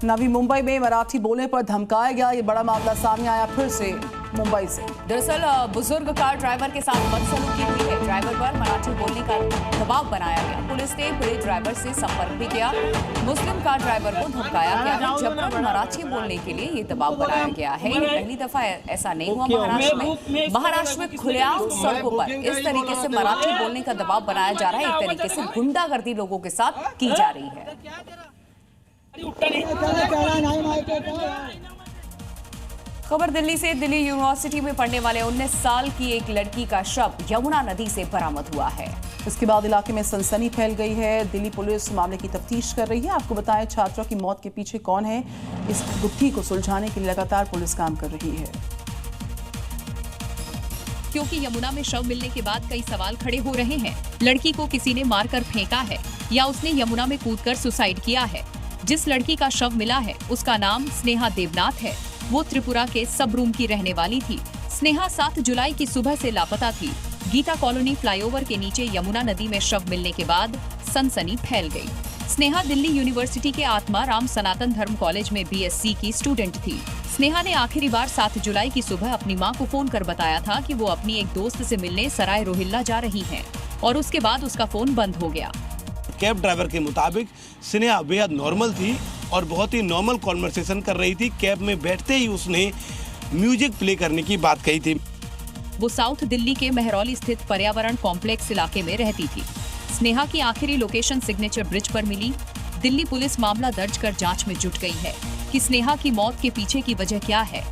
नवी मुंबई में मराठी बोलने पर धमकाया गया। ये बड़ा मामला सामने आया फिर से मुंबई से। दरअसल बुजुर्ग कार ड्राइवर के साथ बदसलूकी हुई है। ड्राइवर पर मराठी बोलने का दबाव बनाया गया। पुलिस ने पीड़ित ड्राइवर से संपर्क भी किया। मुस्लिम कार ड्राइवर को धमकाया गया है। जबरन मराठी बोलने के लिए ये दबाव बनाया गया है। ये पहली दफा ऐसा नहीं हुआ महाराष्ट्र में खुलेआम सड़कों पर इस तरीके से मराठी बोलने का दबाव बनाया जा रहा है। एक तरीके से गुंडागर्दी लोगों के साथ की जा रही है। खबर दिल्ली से। दिल्ली यूनिवर्सिटी में पढ़ने वाले 19 साल की एक लड़की का शव यमुना नदी से बरामद हुआ है। इसके बाद इलाके में सनसनी फैल गई है। दिल्ली पुलिस मामले की तफ्तीश कर रही है। आपको बताएं, छात्रों की मौत के पीछे कौन है, इस गुत्थी को सुलझाने के लिए लगातार पुलिस काम कर रही है। क्योंकि यमुना में शव मिलने के बाद कई सवाल खड़े हो रहे हैं। लड़की को किसी ने मारकर फेंका है या उसने यमुना में कूदकर सुसाइड किया है। जिस लड़की का शव मिला है उसका नाम स्नेहा देवनाथ है। वो त्रिपुरा के सब रूम की रहने वाली थी। स्नेहा 7 जुलाई की सुबह से लापता थी। गीता कॉलोनी फ्लाईओवर के नीचे यमुना नदी में शव मिलने के बाद सनसनी फैल गई। स्नेहा दिल्ली यूनिवर्सिटी के आत्मा राम सनातन धर्म कॉलेज में बीएससी की स्टूडेंट थी। स्नेहा ने आखिरी बार 7 जुलाई की सुबह अपनी मां को फोन कर बताया था कि वो अपनी एक दोस्त से मिलने सराय रोहिल्ला जा रही हैं और उसके बाद उसका फोन बंद हो गया। कैब ड्राइवर के मुताबिक स्नेहा बेहद नॉर्मल थी और बहुत ही नॉर्मल कॉन्वर्सेशन कर रही थी। कैब में बैठते ही उसने म्यूजिक प्ले करने की बात कही थी। वो साउथ दिल्ली के मेहरौली स्थित पर्यावरण कॉम्प्लेक्स इलाके में रहती थी। स्नेहा की आखिरी लोकेशन सिग्नेचर ब्रिज पर मिली। दिल्ली पुलिस मामला दर्ज कर जांच में जुट गई है कि स्नेहा की मौत के पीछे की वजह क्या है।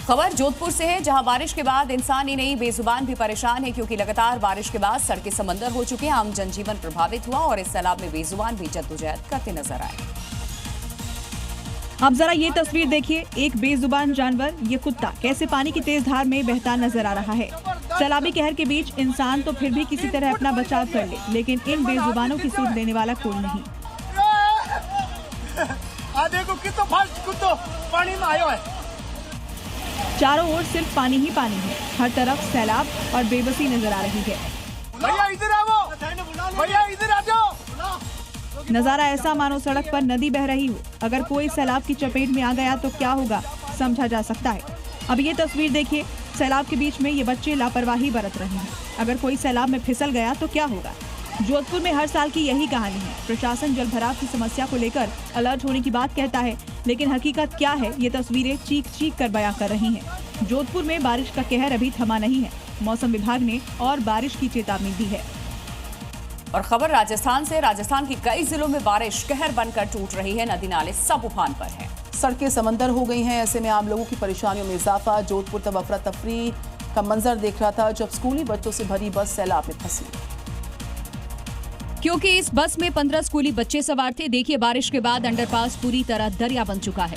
खबर जोधपुर से है, जहां बारिश के बाद इंसान ही नहीं बेजुबान भी परेशान है, क्योंकि लगातार बारिश के बाद सड़कें समंदर हो चुके हैं। आम जनजीवन प्रभावित हुआ और इस सैलाब में बेजुबान भी जद्दोजहद करते नजर आए। अब जरा ये तस्वीर देखिए। एक बेजुबान जानवर, ये कुत्ता, कैसे पानी की तेज धार में बहता नजर आ रहा है। सैलाबी कहर के बीच इंसान तो फिर भी किसी तरह अपना बचाव कर ले, लेकिन इन बेजुबानों की सुध देने वाला कोई नहीं। देखो कितना फास्ट कुत्ता पानी में आयो है। चारों ओर सिर्फ पानी ही पानी है। हर तरफ सैलाब और बेबसी नजर आ रही है। भैया इधर आओ, भैया इधर आ जाओ। नजारा ऐसा मानो सड़क पर नदी बह रही हो। अगर कोई सैलाब की चपेट में आ गया तो क्या होगा, समझा जा सकता है। अब ये तस्वीर देखिए। सैलाब के बीच में ये बच्चे लापरवाही बरत रहे हैं। अगर कोई सैलाब में फिसल गया तो क्या होगा। जोधपुर में हर साल की यही कहानी है। प्रशासन जलभराव की समस्या को लेकर अलर्ट होने की बात कहता है, लेकिन हकीकत क्या है, ये तस्वीरें चीख चीख कर बयां कर रही हैं। जोधपुर में बारिश का कहर अभी थमा नहीं है। मौसम विभाग ने और बारिश की चेतावनी दी है। और खबर राजस्थान से। राजस्थान के कई जिलों में बारिश कहर बनकर टूट रही है। नदी नाले सब उफान पर है। सड़कें समंदर हो गई हैं। ऐसे में आम लोगों की परेशानियों में इजाफा। जोधपुर तब अफरा तफरी का मंजर देख रहा था जब स्कूली बच्चों से भरी बस सैलाब में फंसी, क्योंकि इस बस में 15 स्कूली बच्चे सवार थे। देखिए, बारिश के बाद अंडरपास पूरी तरह दरिया बन चुका है,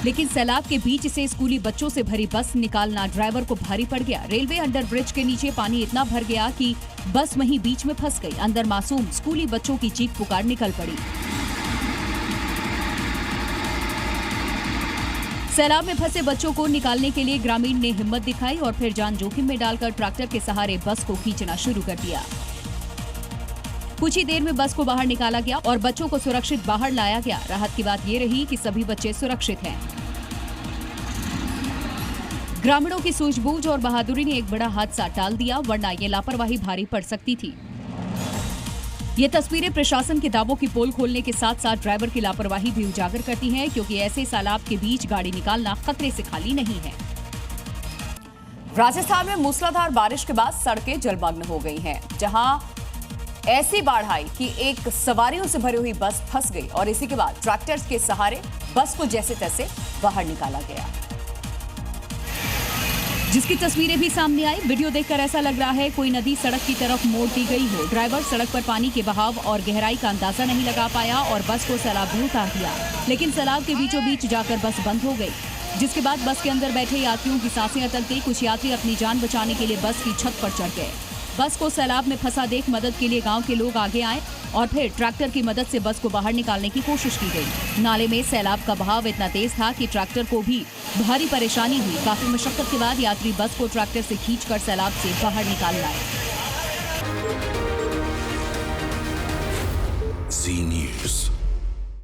लेकिन सैलाब के बीच से स्कूली बच्चों से भरी बस निकालना ड्राइवर को भारी पड़ गया। रेलवे अंडर ब्रिज के नीचे पानी इतना भर गया कि बस वहीं बीच में फंस गई। अंदर मासूम स्कूली बच्चों की चीख पुकार निकल पड़ी। सैलाब में फंसे बच्चों को निकालने के लिए ग्रामीण ने हिम्मत दिखाई और फिर जान जोखिम में डालकर ट्रैक्टर के सहारे बस को खींचना शुरू कर दिया। कुछ ही देर में बस को बाहर निकाला गया और बच्चों को सुरक्षित बाहर लाया गया। राहत की बात ये रही कि सभी बच्चे सुरक्षित हैं। ग्रामीणों की सूझबूझ और बहादुरी ने एक बड़ा हादसा टाल दिया, वरना ये लापरवाही भारी पड़ सकती थी। ये तस्वीरें प्रशासन के दावों की पोल खोलने के साथ साथ ड्राइवर की लापरवाही भी उजागर करती हैं, क्योंकि ऐसे सैलाब के बीच गाड़ी निकालना खतरे से खाली नहीं है। राजस्थान में मूसलाधार बारिश के बाद सड़कें जलमग्न हो गई हैं, जहां ऐसी बाढ़ आई कि एक सवारियों से भरी हुई बस फंस गई और इसी के बाद ट्रैक्टर्स के सहारे बस को जैसे तैसे बाहर निकाला गया, जिसकी तस्वीरें भी सामने आई। वीडियो देखकर ऐसा लग रहा है कोई नदी सड़क की तरफ मोड़ दी गई हो। ड्राइवर सड़क पर पानी के बहाव और गहराई का अंदाजा नहीं लगा पाया और बस को सैलाब में उतार दिया, लेकिन सैलाब के बीचों बीच जाकर बस बंद हो गई, जिसके बाद बस के अंदर बैठे यात्रियों की सांसें अटक गई। कुछ यात्री अपनी जान बचाने के लिए बस की छत पर चढ़ गए। बस को सैलाब में फंसा देख मदद के लिए गांव के लोग आगे आए और फिर ट्रैक्टर की मदद से बस को बाहर निकालने की कोशिश की गई। नाले में सैलाब का बहाव इतना तेज था कि ट्रैक्टर को भी भारी परेशानी हुई। काफी मशक्कत के बाद यात्री बस को ट्रैक्टर से खींचकर सैलाब से बाहर निकाल लाए। न्यूज।